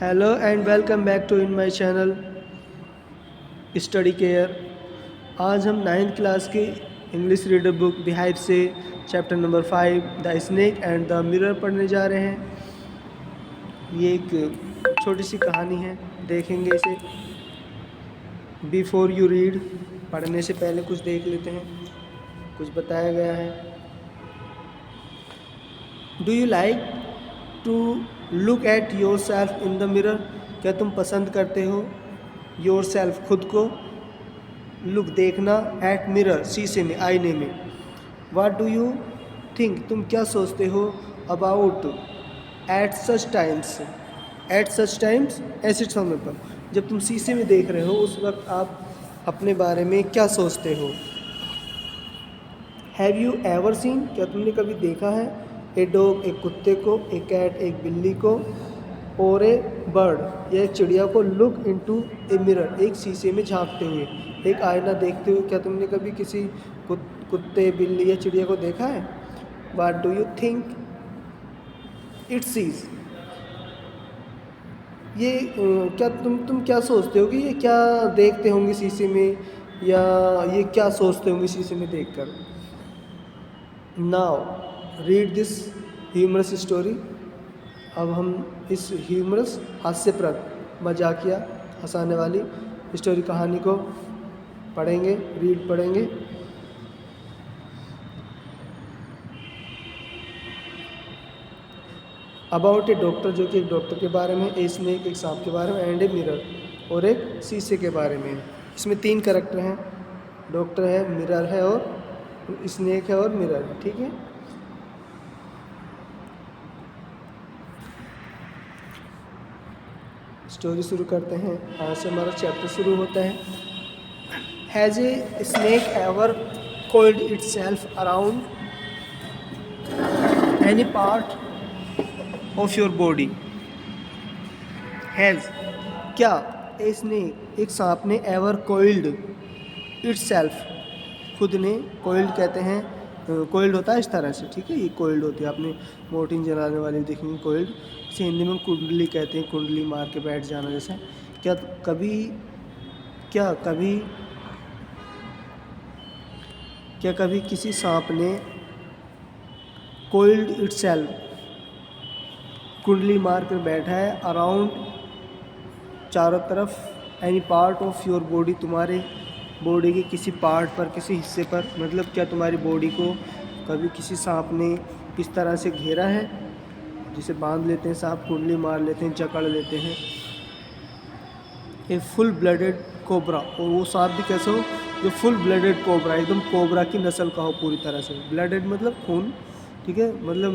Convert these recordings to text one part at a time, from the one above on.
Hello and welcome back to in my channel study care. आज हम 9th class की English reader book the hive से chapter number 5 the snake and the mirror पढ़ने जा रहे हैं। ये एक छोटी सी कहानी है, देखेंगे इसे। बिफोर यू रीड, पढ़ने से पहले कुछ देख लेते हैं, कुछ बताया गया है। Do you like to look at yourself in the mirror? क्या तुम पसंद करते हो योर सेल्फ, खुद को? लुक, देखना, एट मिरर, शीशे में, आईने में। वाट डू यू थिंक, तुम क्या सोचते हो? About, at such times, at such times, ऐसे समय पर जब तुम शीशे में देख रहे हो उस वक्त आप अपने बारे में क्या सोचते हो? हैव यू एवर सीन, क्या तुमने कभी देखा है? ए डॉग, एक कुत्ते को, ए कैट, एक बिल्ली को, और ए बर्ड, या एक चिड़िया को, लुक इनटू ए मिरर, एक शीशे में झांकते हुए, एक आईना देखते हुए। क्या तुमने कभी किसी कुत्ते, बिल्ली या चिड़िया को देखा है? What do you think it sees, ये क्या तुम क्या सोचते हो कि ये क्या देखते होंगे शीशे में, या ये क्या सोचते होंगे शीशे में देखकर? Now read this humorous story. अब हम इस ह्यूमरस, हास्यप्रद, मजाकिया, हंसाने वाली स्टोरी, कहानी को पढ़ेंगे, रीड पढ़ेंगे। अबाउट ए डॉक्टर, जो कि एक डॉक्टर के बारे में, ए स्नेक, एक सांप के बारे में, एंड ए मिरर, और एक शीशे के बारे में। इसमें 3 कैरेक्टर हैं, डॉक्टर है, मिरर है और स्नेक है और मिरर है। ठीक है, स्टोरी शुरू करते हैं। आज से हमारा चैप्टर शुरू होता है। Has a snake ever coiled itself around any part of your body? Has, क्या, ए स्नेक, एक सांप ने, एवर कोइल्ड itself, खुद ने, कोइल्ड कहते हैं, कोइल्ड होता है इस तरह से, ठीक है, ये कोइल्ड होती है, आपने मोर्टिन जलाने वाली देखेंगे कोइल्ड, इसे हिंदी में कुंडली कहते हैं, कुंडली मार के बैठ जाना जैसा। क्या कभी किसी सांप ने कोइल्ड इटसेल्फ, कुंडली मार कर बैठा है, अराउंड, चारों तरफ, any part of your body, तुम्हारे बॉडी के किसी पार्ट पर, किसी हिस्से पर, मतलब क्या तुम्हारी बॉडी को कभी किसी सांप ने किस तरह से घेरा है, जिसे बांध लेते हैं सांप, कुंडली मार लेते हैं, जकड़ लेते हैं। ए फुल ब्लडेड कोबरा, और वो सांप भी कैसे हो, जो फुल ब्लडेड कोबरा, एकदम कोबरा की नस्ल का हो पूरी तरह से। ब्लडेड मतलब खून, ठीक है, मतलब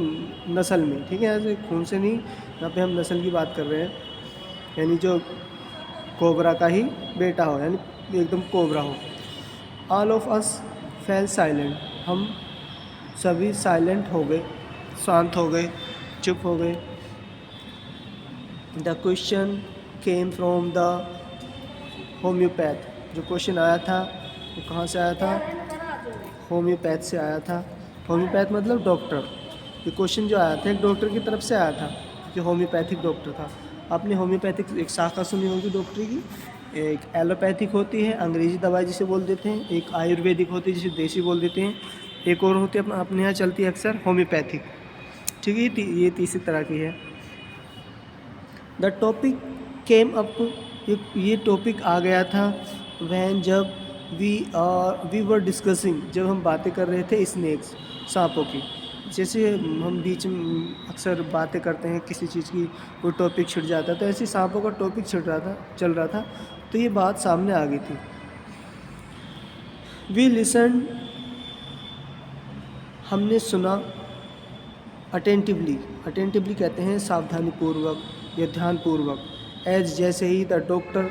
नस्ल में, ठीक है, ऐसे खून से नहीं, यहाँ पे हम नस्ल की बात कर रहे हैं, यानी जो कोबरा का ही बेटा हो, यानी एकदम कोबरा हो। All of us fail silent, हम सभी साइलेंट हो गए, शांत हो गए, चुप हो गए। The question came from the homeopath, जो क्वेश्चन आया था वो कहाँ से आया था? होम्योपैथ से आया था। होम्योपैथ मतलब डॉक्टर। ये क्वेश्चन जो आया था एक डॉक्टर की तरफ से आया था, जो होम्योपैथिक डॉक्टर था। आपने होम्योपैथिक एक शाखा सुनी होगी डॉक्टरी की, एक एलोपैथिक होती है, अंग्रेजी दवाई जिसे बोल देते हैं, एक आयुर्वेदिक होती है जिसे देसी बोल देते हैं, एक और होती है अपने यहाँ चलती है अक्सर, होम्योपैथिक, ठीक है, ये तीसरी तरह की है। द टॉपिक केम अप, ये टॉपिक आ गया था, वैन, जब, वी वर डिस्कसिंग, जब हम बातें कर रहे थे स्नेक्स, सांपों की। जैसे हम बीच में अक्सर बातें करते हैं किसी चीज़ की, कोई टॉपिक छिड़ जाता है, तो ऐसे सांपों का टॉपिक चल रहा था, तो ये बात सामने आ गई थी। वी लिसन, हमने सुना, अटेंटिवली कहते हैं सावधानीपूर्वक या ध्यानपूर्वक। एज, जैसे ही, द डॉक्टर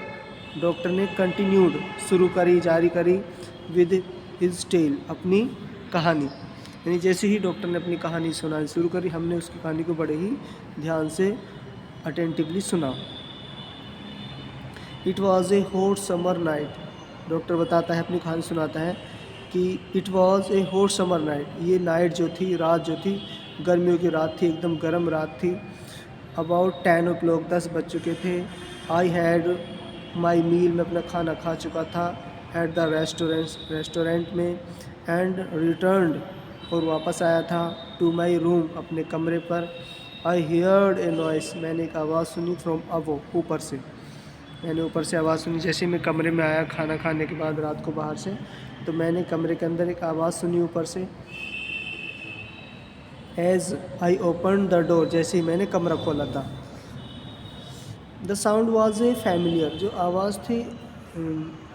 ने, कंटिन्यूड, शुरू करी, जारी करी, विद हिज टेल, अपनी कहानी, यानी जैसे ही डॉक्टर ने अपनी कहानी सुनानी शुरू करी, हमने उसकी कहानी को बड़े ही ध्यान से, अटेंटिवली सुना। It was a hot summer night, doctor बताता है, अपनी कहानी सुनाता है कि it was a hot summer night, ये नाइट जो थी, रात जो थी, गर्मियों की रात थी, एकदम गर्म रात थी। अबाउट 10 o'clock 10 बज चुके थे। आई हैड माई मील मैं अपना खाना खा चुका था एट द रेस्टोरेंट में एंड रिटर्नड और वापस आया था टू माई रूम अपने कमरे पर। आई हियर्ड ए नॉइस मैंने एक आवाज़ सुनी फ्रॉम अबो ऊपर से। मैंने ऊपर से आवाज़ सुनी जैसे मैं कमरे में आया खाना खाने के बाद रात को बाहर से, तो मैंने कमरे के अंदर एक आवाज़ सुनी ऊपर से। As I open the door जैसे ही मैंने कमरा खोला था। The sound was a familiar जो आवाज़ थी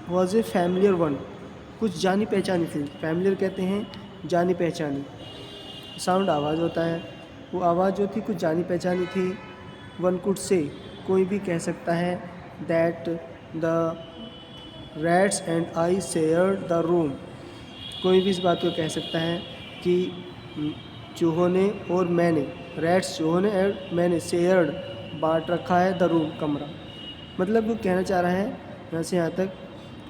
वॉज ए फैमिलियर वन कुछ जानी पहचानी थी। फैमिलियर कहते हैं जानी पहचानी, साउंड आवाज़ होता है, वो आवाज़ जो थी कुछ जानी पहचानी थी। वन कुड से कोई भी कह सकता है that the rats and I shared the room कोई भी इस बात को कह सकता है कि चूहों ने और मैंने, रैट्स चूहों ने और मैंने शेयर्ड बांट रखा है द रूम कमरा। मतलब वो कहना चाह रहा है यहाँ से यहाँ तक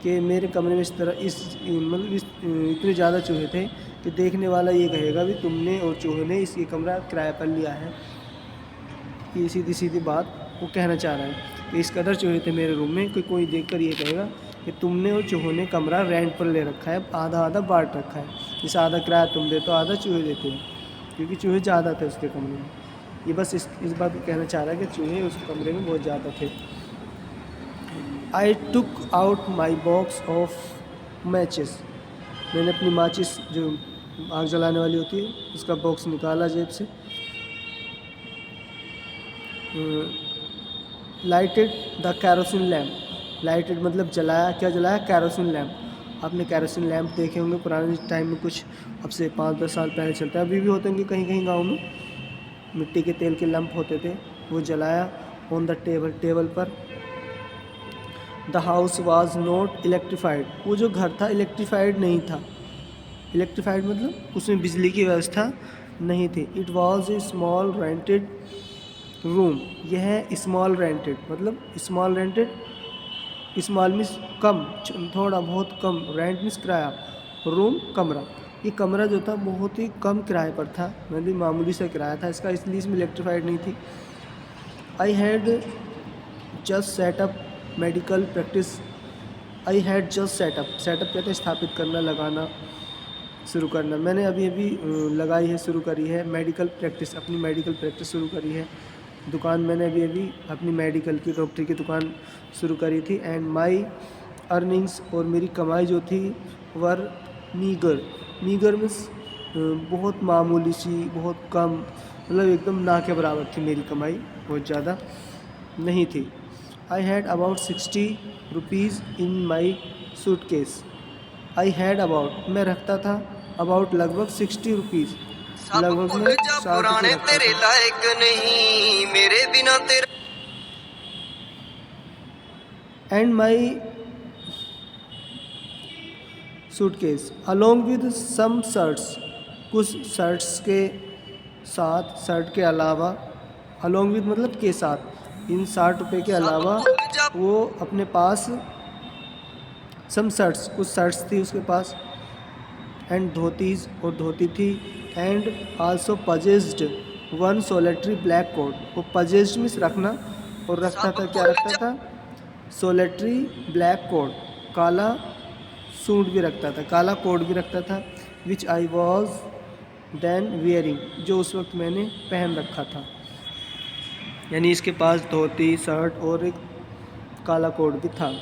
कि मेरे कमरे में इस तरह इतने ज़्यादा चूहे थे कि देखने वाला ये कहेगा भी तुमने और चूहों ने इसकी कमरा किराए पर लिया है। ये सीधी सीधी बात वो कहना चाह रहा है कि इस कदर चूहे थे मेरे रूम में कि कोई देखकर ये कहेगा कि तुमने और चूहों ने कमरा रेंट पर ले रखा है, आधा आधा बांट रखा है। जैसे आधा किराया तुम देते हो आधा चूहे देते हो, क्योंकि चूहे ज़्यादा थे उसके कमरे में। ये बस इस बात को कहना चाह रहा है कि चूहे उस कमरे में बहुत ज़्यादा थे। I took out my box of matches मैंने अपनी माचिस जो आग जलाने वाली होती है उसका बॉक्स निकाला जेब से। Lighted the kerosene lamp lighted मतलब जलाया, क्या जलाया? Kerosene lamp. आपने कैरोसिन लैम्प देखे होंगे पुराने टाइम में, कुछ अब से 5-10 साल पहले चलता है, अभी भी होते होंगे कहीं कहीं गाँव में, मिट्टी के तेल के लैम्प होते थे, वो जलाया ऑन द टेबल पर। The house was not electrified वो जो घर था इलेक्ट्रीफाइड नहीं था। इलेक्ट्रीफाइड मतलब उसमें बिजली की व्यवस्था नहीं थी। It was a small rented room यह स्मॉल रेंटेड मतलब स्मॉल रेंटेड, स्मॉल मीन्स कम, थोड़ा बहुत कम, रेंट मीन्स किराया, रूम कमरा। ये कमरा जो था बहुत ही कम किराए पर था, मतलब मामूली सा किराया था इसका, इसलिए इसमें इलेक्ट्रीफाइड नहीं थी। I had just setup medical practice I had just setup कहते हैं स्थापित करना, लगाना, शुरू करना। मैंने अभी अभी लगाई है, शुरू करी है मेडिकल प्रैक्टिस, अपनी मेडिकल प्रैक्टिस शुरू करी है। दुकान मैंने अभी अभी अपनी मेडिकल की, डॉक्टरी की दुकान शुरू करी थी। एंड माई अर्निंग्स और मेरी कमाई जो थी वर मीगर मीन्स बहुत मामूली सी, बहुत कम, मतलब एकदम ना के बराबर थी मेरी कमाई, बहुत ज़्यादा नहीं थी। I had about 60 rupees in my suitcase. I had about मैं रखता था, अबाउट लगभग 60 रुपीज़, लगभग में 60 रुपये तेरे लायक नहीं मेरे बिना तेरे। And my suitcase along with some shirts कुछ शर्ट्स के साथ, शर्ट के अलावा, अलोंग विद मतलब के साथ, इन 60 रुपये के अलावा वो अपने पास सम शर्ट्स कुछ शर्ट्स थी उसके पास, एंड धोतीज और धोती थी, and also possessed one solitary black coat. वो पजेस्ड मीन्स रखना, और रखता था, क्या रखता था? सोलेटरी ब्लैक कोट, काला सूट भी रखता था, काला कोट भी रखता था। Which I was then wearing जो उस वक्त मैंने पहन रखा था, यानी इसके पास धोती, शर्ट और एक काला कोट भी था।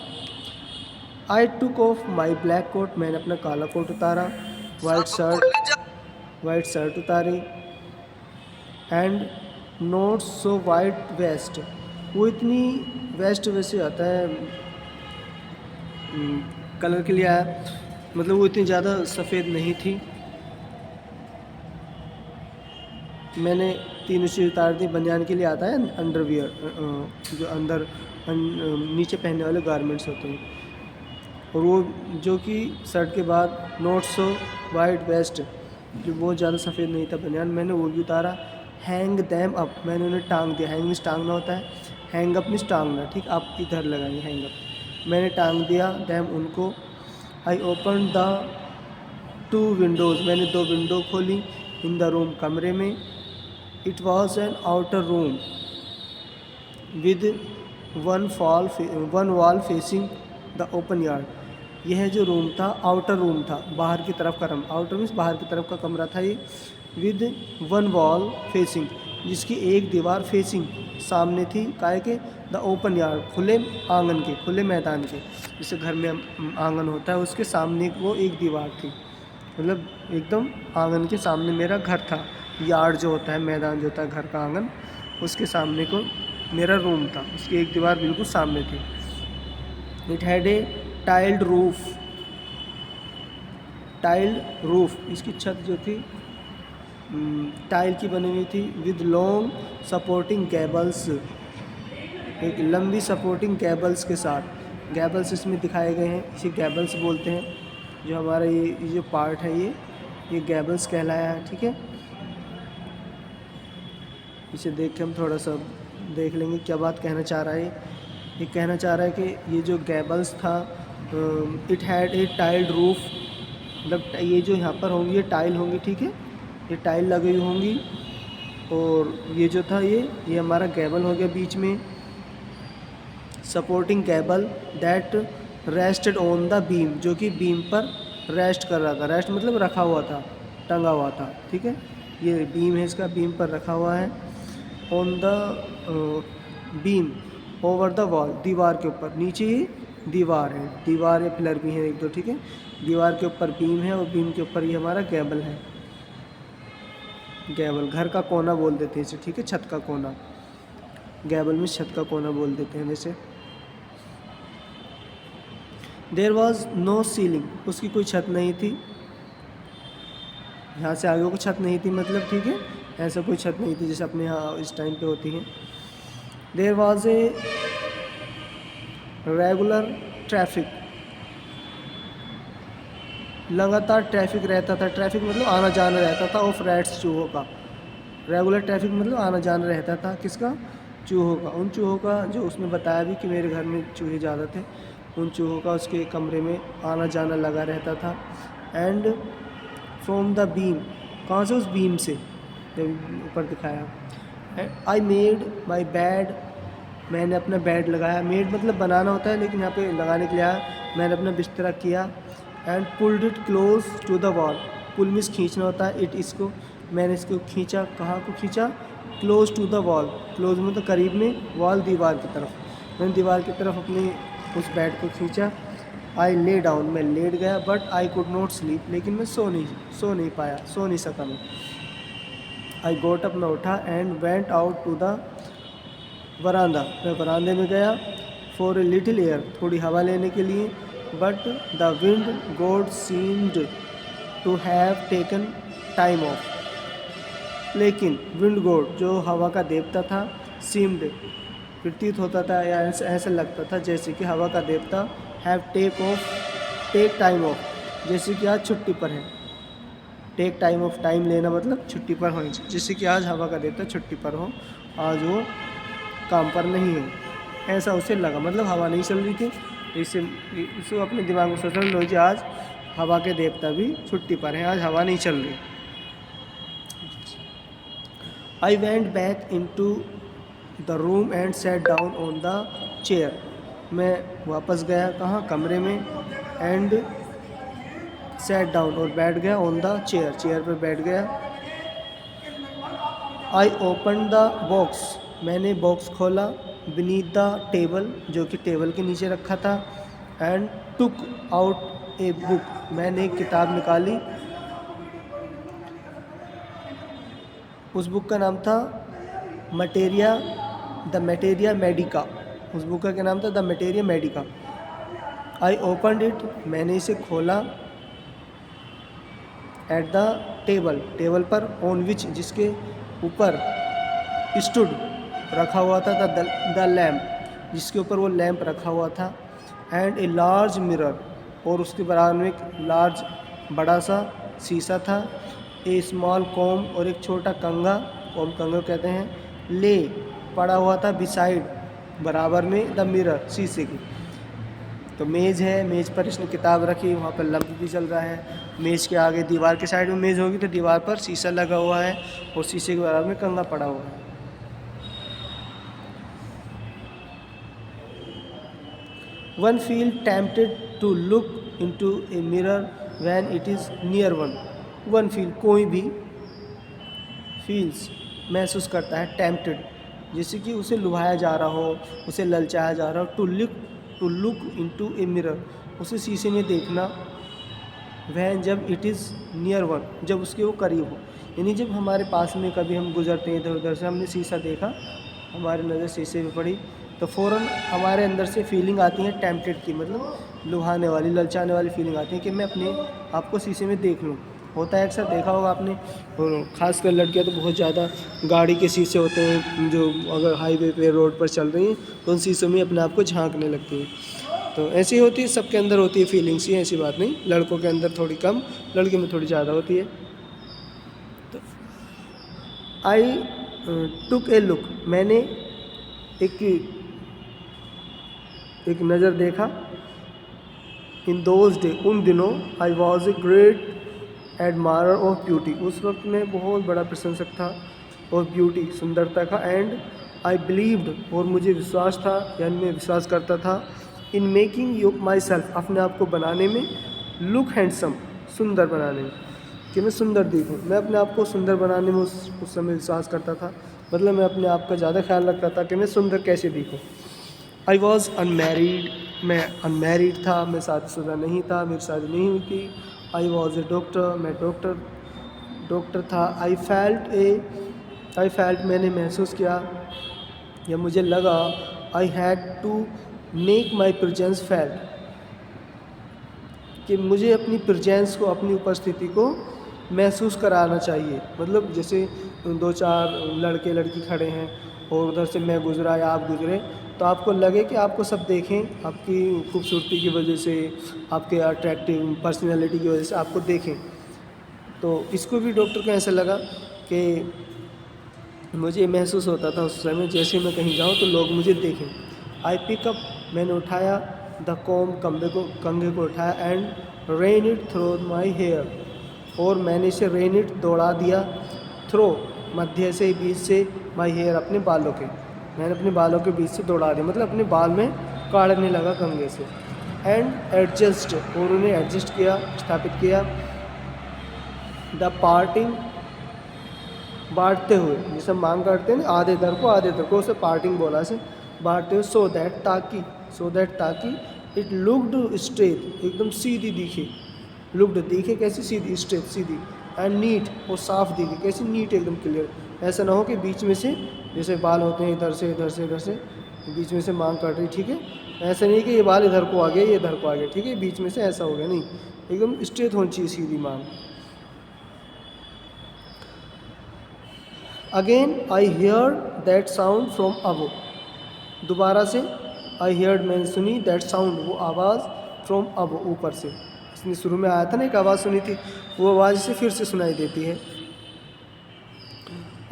I took off my black coat मैंने अपना काला कोट उतारा, वाइट शर्ट उतारी, and not so white vest वो इतनी, वेस्ट वैसे आता है कलर के लिए आया, मतलब वो इतनी ज़्यादा सफ़ेद नहीं थी। मैंने तीनों चीज़ उतार दी। बनियान के लिए आता है अंडरवियर, जो अंदर नीचे पहनने वाले गारमेंट्स होते हैं, और वो जो कि शर्ट के बाद नॉट सो वाइट वेस्ट जो बहुत ज़्यादा सफ़ेद नहीं था बनियान, मैंने वो भी उतारा। हैंग दैम अप मैंने उन्हें टांग दिया, हैंग मीन्स टांगना होता है, हैंग अप मीन्स टांगना, ठीक, आप इधर लगाइए हैंग अप, मैंने टांग दिया दैम उनको। आई ओपन द 2 विंडोज़ मैंने 2 विंडो खोली इन द रूम कमरे में। It was an outer room with one wall facing the open yard. यह जो रूम था आउटर रूम था, बाहर की तरफ का रूम, आउटर मीन्स बाहर की तरफ का कमरा था ये। विद वन वॉल फेसिंग, जिसकी एक दीवार फेसिंग सामने थी, काहे के द ओपन यार्ड, खुले आंगन के, खुले मैदान के, जैसे घर में आंगन होता है उसके सामने वो एक दीवार थी, मतलब एकदम आंगन के सामने मेरा घर था। यार्ड जो होता है, मैदान जो होता है घर का आंगन, उसके सामने को मेरा रूम था, उसकी एक दीवार बिल्कुल सामने थी। It had a tiled roof, इसकी छत जो थी टाइल की बनी हुई थी। विद लॉन्ग सपोर्टिंग गैबल्स, एक लंबी सपोर्टिंग गैबल्स के साथ। गैबल्स इसमें दिखाए गए हैं, इसे गैबल्स बोलते हैं। जो हमारा ये जो पार्ट है ये गैबल्स कहलाया है, ठीक है। इसे देख के हम थोड़ा सा देख लेंगे क्या बात कहना चाह रहा है। ये कहना चाह रहा है कि ये जो गैबल्स था, it had a tiled roof, मतलब ये जो यहाँ पर होंगी ये टाइल होंगी, ठीक है, ये टाइल लगी हुई होंगी। और ये जो था ये हमारा गैबल हो गया बीच में। Supporting gable that rested on the beam, जो कि बीम पर रेस्ट कर रहा था। रेस्ट मतलब रखा हुआ था, टंगा हुआ था, ठीक है। ये बीम है, इसका बीम पर रखा हुआ है। On the beam over the wall, दीवार के ऊपर, नीचे ही दीवार है, दीवार या पिलर भी है एक दो, ठीक है। दीवार के ऊपर बीम है और बीम के ऊपर ये हमारा गैबल है। गैबल घर का कोना बोल देते हैं इसे, ठीक है, छत का कोना। गैबल में छत का कोना बोल देते हैं वैसे। देयर वॉज नो सीलिंग, उसकी कोई छत नहीं थी। यहाँ से आगे को छत नहीं थी मतलब, ठीक है, ऐसा कोई छत नहीं थी जैसे अपने यहाँ इस टाइम पे होती है। There was a regular traffic, लगातार ट्रैफिक रहता था। ट्रैफिक मतलब आना जाना रहता था ऑफ रैट्स, चूहों का। रेगुलर ट्रैफिक मतलब आना जाना रहता था, किसका? चूहों का। उन चूहों का जो उसने बताया भी कि मेरे घर में चूहे ज़्यादा थे, उन चूहों का उसके कमरे में आना जाना लगा रहता था। एंड फ्रॉम द बीम, कहाँ से? उस बीम से, ऊपर दिखाया। आई मेड माई बेड, मैंने अपना बेड लगाया। मेड मतलब बनाना होता है, लेकिन यहाँ पे लगाने के लिए आया। मैंने अपना बिस्तरा किया। And pulled it close to the wall, pull means खींचना होता है, इट इसको, मैंने इसको खींचा। कहाँ को खींचा? Close to the wall, close मतलब करीब में, वॉल दीवार की तरफ। मैंने दीवार की तरफ अपने उस बेड को खींचा। आई ले डाउन, मैं लेट गया। But I could not sleep, लेकिन मैं सो नहीं पाया, सो नहीं सका मैं। आई गोट अप, मैं उठा। And went out to the veranda, मैं वरांदे में गया। फॉर ए लिटिल एयर, थोड़ी हवा लेने के लिए। But the wind god seemed to have taken time off, लेकिन विंड गॉड जो हवा का देवता था, सीम्ड प्रतीत होता था या ऐसा लगता था जैसे कि हवा का देवता हैव टेक टाइम ऑफ, जैसे कि आज छुट्टी पर है। टेक टाइम ऑफ, टाइम लेना मतलब छुट्टी पर हो, जैसे कि आज हवा का देवता छुट्टी पर हो, आज वो काम पर नहीं है, ऐसा उसे लगा। मतलब हवा नहीं चल रही थी, तो इसे अपने दिमाग में सोचा, लो जी आज हवा के देवता भी छुट्टी पर हैं, आज हवा नहीं चल रही। I went back into the room and sat down on the chair, मैं वापस गया कहाँ? कमरे में। एंड सैट डाउन, और बैठ गया। ऑन द चेयर, चेयर पर बैठ गया। आई ओपन द बॉक्स, मैंने बॉक्स खोला। बीनीथ द टेबल, जो कि टेबल के नीचे रखा था। And took out a book, मैंने एक किताब निकाली। उस बुक का नाम था द मैटेरिया मेडिका, उस बुक का क्या नाम था? The materia medica. I opened it, मैंने इसे खोला। एट द टेबल, टेबल पर। ऑन विच, जिसके ऊपर। स्टूड, रखा हुआ था। द लैम्प, जिसके ऊपर वो लैम्प रखा हुआ था। एंड ए लार्ज मिरर, और उसके बराबर में एक लार्ज, बड़ा सा शीशा था। ए स्मॉल कॉम, और एक छोटा कंघा, कॉम कंघा कहते हैं, ले पड़ा हुआ था। बिसाइड, बराबर में। द मिरर, शीशे की। तो मेज़ है, मेज़ पर इसने किताब रखी, वहाँ पर लैंप भी चल रहा है। मेज़ के आगे दीवार के साइड में मेज़ होगी, तो दीवार पर शीशा लगा हुआ है, और शीशे के बराबर में कंघा पड़ा हुआ है। One feel tempted to look into a mirror when it is near one feel कोई भी फील्स महसूस करता है टेम्पटेड, जैसे कि उसे लुभाया जा रहा हो, उसे ललचाया जा रहा हो। To look into a mirror, उसे शीशे में देखना। वह जब इट इज़ नियर वन, जब उसके वो करीब हो, यानी जब हमारे पास में कभी हम गुजरते हैं इधर उधर से, हमने शीशा देखा, हमारी नज़र शीशे पे पड़ी, तो फ़ौरन हमारे अंदर से फीलिंग आती है टेम्पटेड की, मतलब लुभाने वाली, ललचाने वाली फीलिंग आती है कि मैं अपने आप को शीशे में देख लूँ। होता है अक्सर, देखा होगा आपने, और ख़ासकर लड़कियाँ तो बहुत ज़्यादा गाड़ी के शीशे होते हैं, जो अगर हाईवे पे रोड पर चल रही हैं तो उन शीशों में अपने आप को झांकने लगती हैं। तो ऐसी होती है, सबके अंदर होती है फीलिंग्स, ही ऐसी बात नहीं, लड़कों के अंदर थोड़ी कम, लड़के में थोड़ी ज़्यादा होती है। तो आई टुक ए लुक, मैंने एक नज़र देखा। इन दोज डे, उन दिनों, आई was a great admire of beauty, उस वक्त मैं बहुत बड़ा प्रशंसक था ऑफ ब्यूटी, सुंदरता का। एंड आई बिलीव्ड, और मुझे विश्वास था, यानी मैं विश्वास करता था, in making you my self, अपने आप को बनाने में, लुक हैंडसम, सुंदर बनाने में, कि मैं सुंदर दिखूँ। मैं अपने आप को सुंदर बनाने में उस समय विश्वास करता था, मतलब मैं अपने आप का ज़्यादा ख्याल रखता था कि मैं सुंदर कैसे दिखूँ। आई वॉज अनमैरिड, मैं अनमैरिड था, मैं शादीशुदा नहीं था, मेरी शादी नहीं हुई थी। आई वॉज ए डॉक्टर, मैं डॉक्टर था। आई फेल्ट, मैंने महसूस किया या मुझे लगा, I had to make my presence felt, कि मुझे अपनी प्रेजेंस को, अपनी उपस्थिति को महसूस कराना चाहिए। मतलब जैसे 2-4 लड़के लड़की खड़े हैं और उधर से मैं गुजरा या आप गुजरे, तो आपको लगे कि आपको सब देखें, आपकी खूबसूरती की वजह से, आपके अट्रैक्टिव पर्सनैलिटी की वजह से आपको देखें। तो इसको भी डॉक्टर को ऐसा लगा कि मुझे महसूस होता था उस समय, जैसे मैं कहीं जाऊं तो लोग मुझे देखें। आई पिकअप, मैंने उठाया, द कॉम, कंघे को उठाया, and ran it through my hair, और मैंने इसे रेन इट, दौड़ा दिया, थ्रो, मध्य से, बीच से, माई हेयर, अपने बालों के, मैंने अपने बालों के बीच से दौड़ा दिया, मतलब अपने बाल में काटने लगा कंघे से। एंड एडजस्ट, और उन्हें एडजस्ट किया, स्थापित किया। द पार्टिंग, बांटते हुए, जैसे हम मांग काटते हैं ना, आधे दर को उसे पार्टिंग बोला से, बांटते हुए। सो दैट, ताकि इट लुक्ड स्ट्रेट, एकदम सीधी दिखे, लुक्ड दिखे कैसी, सीधी, स्ट्रेट, सीधी। एंड नीट, और साफ दिखे कैसी, नीट, एकदम क्लियर। ऐसा ना हो कि बीच में से, जैसे बाल होते हैं इधर से बीच में से मांग काट रही, ठीक है, ऐसा नहीं कि ये बाल इधर को आ गया, ये इधर को आ गया, ठीक है, बीच में से ऐसा हो गया, नहीं, एकदम स्ट्रेट होनी चाहिए, सीधी मांग। Again I hear that sound from above, दोबारा से आई हियर्ड, मैंने सुनी, दैट साउंड, वो आवाज़, फ्रॉम अबव, ऊपर से। इसने शुरू में आया था ना, एक आवाज़ सुनी थी, वो आवाज़ से फिर से सुनाई देती है।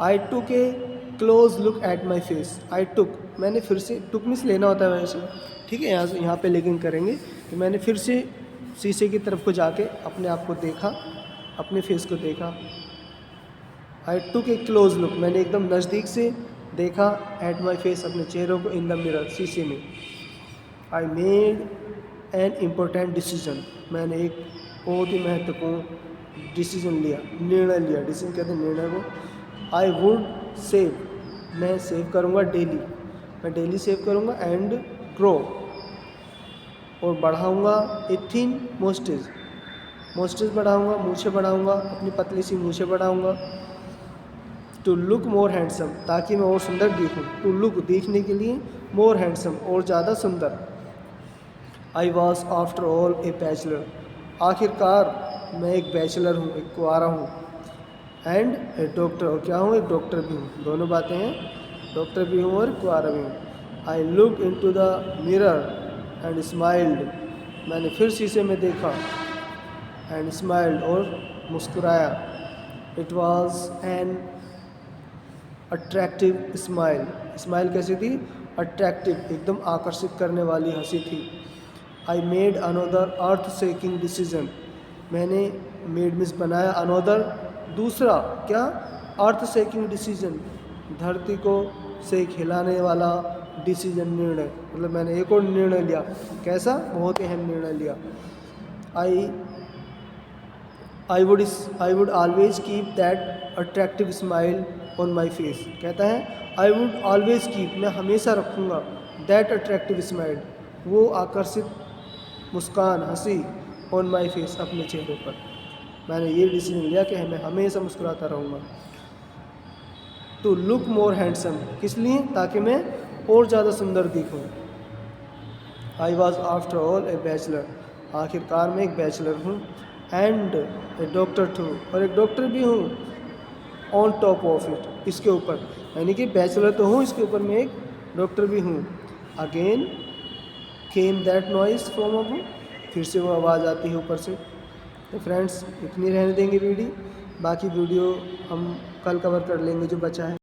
I took a close look at my face, I took, मैंने फिर से, टुक मीन्स लेना होता है वैसे, ठीक है, यहाँ पे लेकिन करेंगे कि मैंने फिर से शीशे की तरफ को जाके अपने आप को देखा, अपने फेस को देखा। आई टुक ए क्लोज लुक, मैंने एकदम नज़दीक से देखा, एट माई फेस, अपने चेहरों को, इन द मिरर, शीशे में। I made an important decision, मैंने एक बहुत ही महत्वपूर्ण डिसीजन लिया, निर्णय लिया, डिसीजन कहते हैं निर्णय को। आई वुड सेव, मैं सेव करूँगा डेली, मैं डेली सेव करूँगा। एंड ग्रो, और बढ़ाऊँगा, ए थिन मोस्टेज बढ़ाऊँगा, मूछें बढ़ाऊँगा, अपनी पतली सी मूछें बढ़ाऊँगा। टू लुक मोर हैंडसम, ताकि मैं और सुंदर दिखूँ, टू लुक, देखने के लिए, मोर हैंडसम, और ज़्यादा सुंदर। आई was after all a bachelor, आखिरकार मैं एक बैचलर हूँ, एक कुंवारा हूँ। एंड ए डॉक्टर, और क्या हूँ, एक डॉक्टर भी हूँ, दोनों बातें हैं, डॉक्टर भी हूँ और कुंवारा भी हूँ। I look into the mirror and smiled, मैंने फिर शीशे में देखा, एंड स्माइल्ड, और मुस्कुराया। It was an attractive smile कैसी थी, अट्रैक्टिव, एकदम आकर्षित करने वाली हंसी थी। I made another earth shaking decision, मैंने मेड मीन्स बनाया, अनोदर, दूसरा, क्या, अर्थ शेकिंग डिसीजन, धरती को से खिलाने वाला डिसीजन, निर्णय, मतलब मैंने एक और निर्णय लिया। कैसा? बहुत ही अहम निर्णय लिया। I would always keep that attractive smile on my face. कहता है आई वुड ऑलवेज कीप, मैं हमेशा रखूँगा, दैट अट्रैक्टिव स्माइल, वो आकर्षित मुस्कान, हंसी, ऑन माई फेस, अपने चेहरे पर। मैंने ये डिसीजन लिया कि मैं हमेशा मुस्कुराता रहूँगा। टू लुक मोर हैंडसम, किस लिए? ताकि मैं और ज़्यादा सुंदर दिखूँ। I was after all a bachelor, आखिरकार मैं एक बैचलर हूँ। एंड ए डॉक्टर टू, और एक डॉक्टर भी हूँ। ऑन टॉप ऑफ इट, इसके ऊपर, यानी कि बैचलर तो हूँ, इसके ऊपर मैं एक डॉक्टर भी हूँ। Again came that noise from above, फिर से वो आवाज़ आती है ऊपर से। तो फ्रेंड्स इतनी रहने देंगे वीडियो, बाकी वीडियो हम कल कवर कर लेंगे जो बचा है।